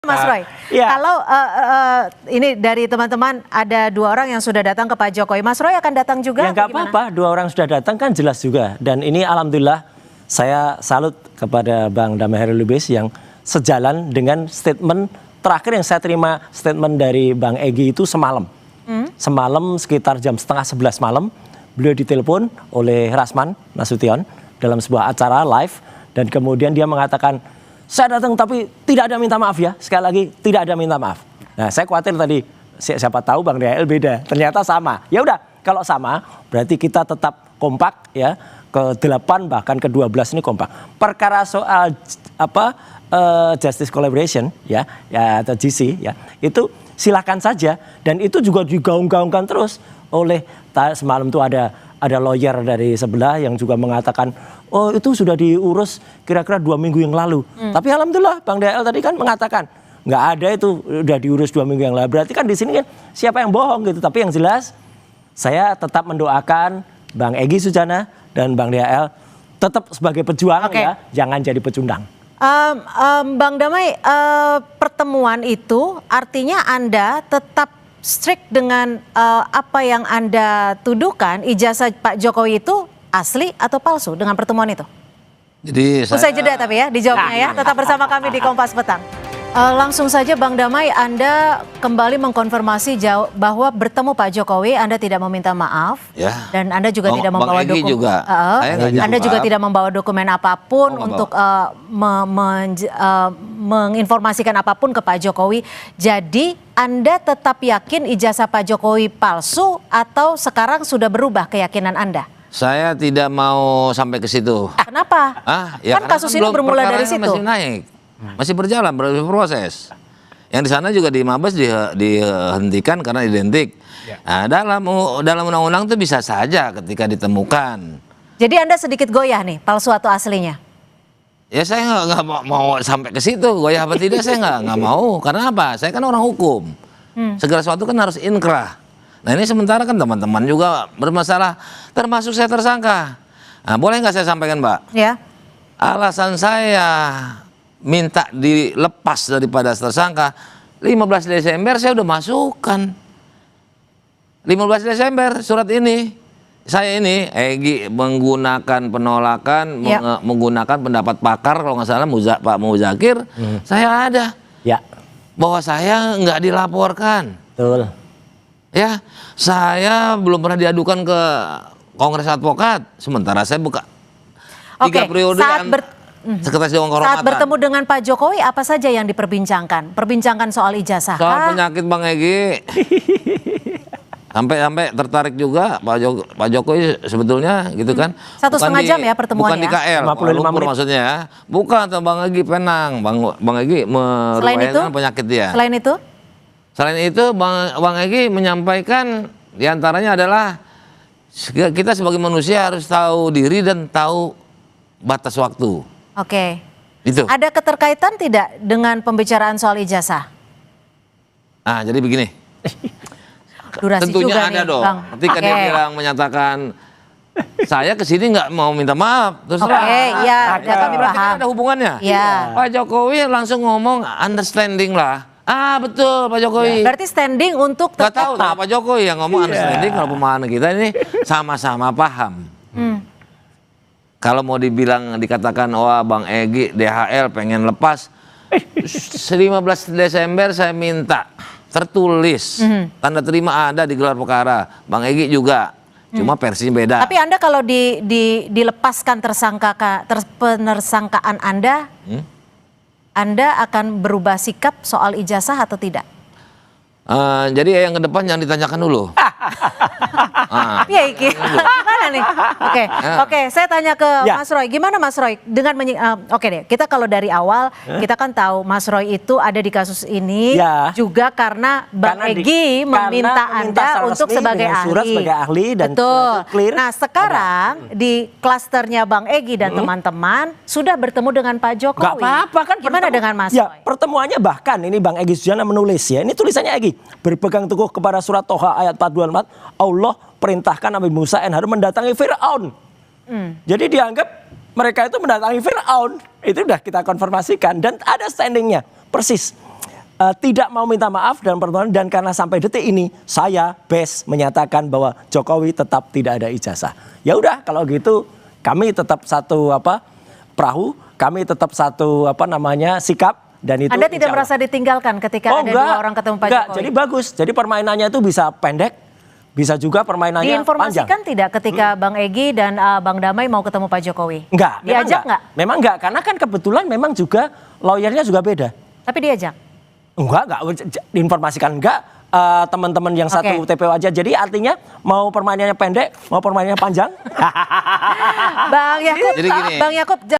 Mas Roy, Ya. kalau ini dari teman-teman ada 2 orang yang sudah datang ke Pak Jokowi, Mas Roy akan datang juga? Ya nggak apa-apa, 2 orang sudah datang kan jelas juga. Dan ini alhamdulillah saya salut kepada Bang Damai Hairul Lubis yang sejalan dengan statement terakhir yang saya terima, statement dari Bang Egy itu semalam. Semalam sekitar jam setengah 11 malam, beliau ditelepon oleh Rasman Nasution dalam sebuah acara live. Dan kemudian dia mengatakan, saya datang tapi tidak ada minta maaf ya. Sekali lagi, tidak ada minta maaf. Nah, saya khawatir tadi, siapa tahu Bang DHL beda. Ternyata sama. Ya udah, kalau sama, berarti kita tetap kompak ya. Ke-8 bahkan ke-12 ini kompak. Perkara soal justice collaboration ya atau GC ya, itu silakan saja. Dan itu juga digaung-gaungkan terus oleh semalam tuh ada lawyer dari sebelah yang juga mengatakan, oh itu sudah diurus kira-kira 2 minggu yang lalu. Tapi alhamdulillah Bang DHL tadi kan mengatakan nggak ada itu udah diurus 2 minggu yang lalu. Berarti kan di sini kan siapa yang bohong gitu. Tapi yang jelas saya tetap mendoakan Bang Egy Sujana dan Bang DHL tetap sebagai pejuang ya, jangan jadi pecundang. Bang Damai, pertemuan itu artinya Anda tetap strict dengan apa yang Anda tuduhkan, ijazah Pak Jokowi itu asli atau palsu dengan pertemuan itu? Jadi usai jeda tapi ya dijawabnya ya. Tetap bersama kami di Kompas Petang. Langsung saja Bang Damai, Anda kembali mengkonfirmasi bahwa bertemu Pak Jokowi Anda tidak meminta maaf ya. Dan Anda juga tidak membawa dokumen. Anda juga tidak membawa dokumen apapun untuk menginformasikan apapun ke Pak Jokowi. Jadi Anda tetap yakin ijazah Pak Jokowi palsu atau sekarang sudah berubah keyakinan Anda? Saya tidak mau sampai ke situ. Kenapa? Ya kan kasus ini bermula dari situ. Masih naik, masih berjalan, berproses. Yang di sana juga di Mabes dihentikan karena identik. Nah, dalam undang-undang itu bisa saja ketika ditemukan. Jadi Anda sedikit goyah nih, palsu atau aslinya? Ya saya nggak mau sampai ke situ, goyah apa tidak saya nggak mau. Karena apa? Saya kan orang hukum. Segala sesuatu kan harus inkrah. Nah ini sementara kan teman-teman juga bermasalah, termasuk saya tersangka. Nah, boleh nggak saya sampaikan, Mbak? Ya. Alasan saya minta dilepas daripada tersangka, 15 Desember saya udah masukkan. 15 Desember surat ini. Saya ini, Egy menggunakan penolakan, menggunakan pendapat pakar, kalau nggak salah Pak Muzakir, saya ada. Ya. Bahwa saya nggak dilaporkan. Betul. Ya, saya belum pernah diadukan ke Kongres Advokat, sementara saya buka 3 periode Sekretaris Dewan Kehormatan. Saat bertemu dengan Pak Jokowi, apa saja yang diperbincangkan? Perbincangkan soal ijazah? Soal penyakit Bang Egy. Sampai tertarik juga Pak Jokowi sebetulnya gitu kan. 1,5 jam ya pertemuannya. Bukan di KL, 55 menit maksudnya ya. Bukan, Bang Egy Penang. Bang Egy merupakan penyakit dia. Selain itu Bang Egy menyampaikan diantaranya adalah kita sebagai manusia harus tahu diri dan tahu batas waktu. Oke. Itu. Ada keterkaitan tidak dengan pembicaraan soal ijazah? Nah, jadi begini. Durasi tentunya juga ada nih, dong. Bang. Ketika dia bilang menyatakan saya kesini nggak mau minta maaf, terserah. Ya, kami berarti paham. kan ada hubungannya. Ya. Pak Jokowi langsung ngomong understanding lah. Betul Pak Jokowi. Berarti standing untuk tetap. Gak tahu Pak Jokowi yang ngomong understanding kalau pemahaman kita ini sama-sama paham. Kalau mau dikatakan Bang Egy DHL pengen lepas, 15 Desember saya minta tertulis, tanda terima ada di gelar perkara. Bang Egy juga, cuma versinya beda. Tapi Anda kalau dilepaskan penersangkaan Anda akan berubah sikap soal ijazah atau tidak? Jadi yang ke depan jangan ditanyakan dulu. Iya, gimana nih? Oke, saya tanya ke Mas Roy. Gimana Mas Roy dengan oke deh, kita kalau dari awal kita kan tahu Mas Roy itu ada di kasus ini juga karena Bang Egy meminta Anda untuk sebagai ahli. Dan betul. Nah, sekarang di klasternya Bang Egy dan teman-teman sudah bertemu dengan Pak Jokowi. Gak apa-apa kan. Gimana dengan Mas Roy? Pertemuannya bahkan ini Bang Egy Sujana menulis ya. Ini tulisannya Egy. Berpegang teguh kepada surat Toha ayat 424, Allah perintahkan Nabi Musa dan Harun mendatangi Fir'aun. Jadi dianggap mereka itu mendatangi Fir'aun. Itu sudah kita konfirmasikan dan ada standingnya persis. tidak mau minta maaf dan pertemuan, dan karena sampai detik ini saya BES menyatakan bahwa Jokowi tetap tidak ada ijazah. Ya udah kalau gitu kami tetap satu perahu, kami tetap satu sikap, dan itu Anda tidak merasa ditinggalkan ketika ada dua orang ketemu Pak Jokowi? Jadi bagus. Jadi permainannya itu bisa pendek, bisa juga permainannya diinformasikan panjang. Tidak ketika Bang Egy dan Bang Damai mau ketemu Pak Jokowi? Enggak. Diajak nggak? Memang enggak, karena kan kebetulan memang juga lawyernya juga beda. Tapi diajak? Enggak, diinformasikan enggak, teman-teman yang satu TPO aja. Jadi artinya mau permainannya pendek, mau permainannya panjang. Bang Yakub, Jadi gini. Bang Yakub